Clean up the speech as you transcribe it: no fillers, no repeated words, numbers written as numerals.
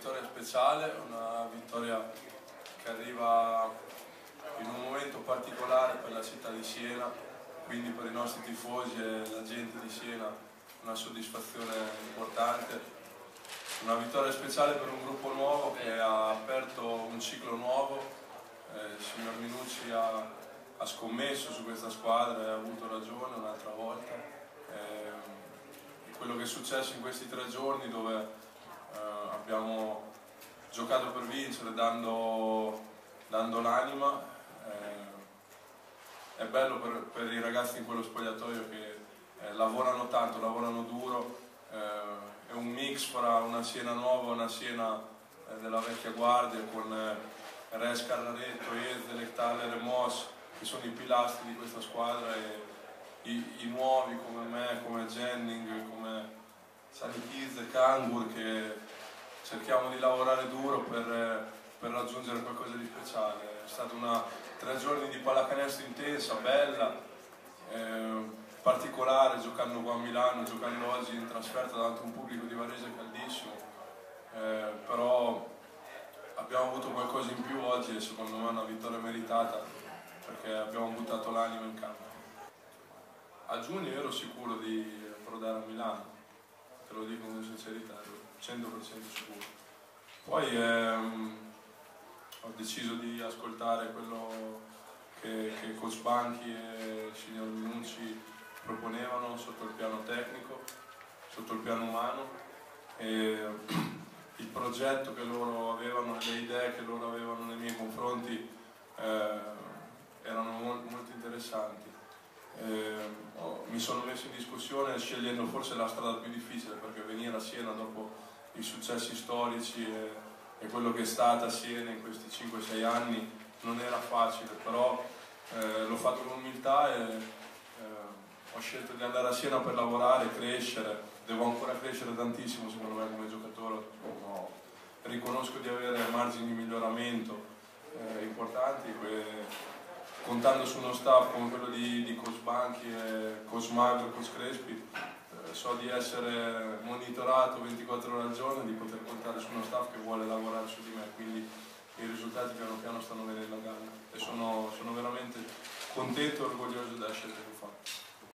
vittoria speciale, una vittoria che arriva in un momento particolare per la città di Siena, quindi per i nostri tifosi e la gente di Siena una soddisfazione importante. Una vittoria speciale per un gruppo nuovo che ha aperto un ciclo nuovo. Il signor Minucci ha scommesso su questa squadra e ha avuto ragione un'altra volta. Quello che è successo in questi 3 giorni, dove abbiamo giocato per vincere dando l'anima, è bello per i ragazzi in quello spogliatoio che lavorano tanto, lavorano duro. È un mix fra una Siena nuova e una Siena della vecchia guardia, con Res Carraretto, Ezdele, Thaler e Moss, che sono i pilastri di questa squadra, e i nuovi come me, come Jennings, come Sanikiz e Kangur, che cerchiamo di lavorare duro per raggiungere qualcosa di speciale. È stata 3 giorni di pallacanestro intensa, bella, particolare, giocando qua a Milano, giocando oggi in trasferta davanti a un pubblico di Varese caldissimo, però abbiamo avuto qualcosa in più oggi e secondo me è una vittoria meritata, perché abbiamo buttato l'anima in campo. A giugno io ero sicuro di approdare a Milano, te lo dico con sincerità, ero 100% sicuro. Poi ho deciso di ascoltare quello che Coach Banchi e il signor Minucci proponevano sotto il piano tecnico, sotto il piano umano, e il progetto che loro avevano, le idee che loro avevano nei miei confronti erano molto interessanti. Mi sono messo in discussione scegliendo forse la strada più difficile, perché venire a Siena dopo i successi storici e quello che è stata Siena in questi 5-6 anni non era facile, però l'ho fatto con umiltà e ho scelto di andare a Siena per lavorare, crescere. Devo ancora crescere tantissimo secondo me come giocatore, riconosco di avere margini di miglioramento importanti, contando su uno staff come quello di Coach Banchi, Coach Magro e Coach Crespi. So di essere monitorato 24 ore al giorno e di poter contare su uno staff che vuole lavorare su di me, quindi i risultati piano piano stanno venendo a galla e sono veramente contento e orgoglioso della scelta che ho fatto.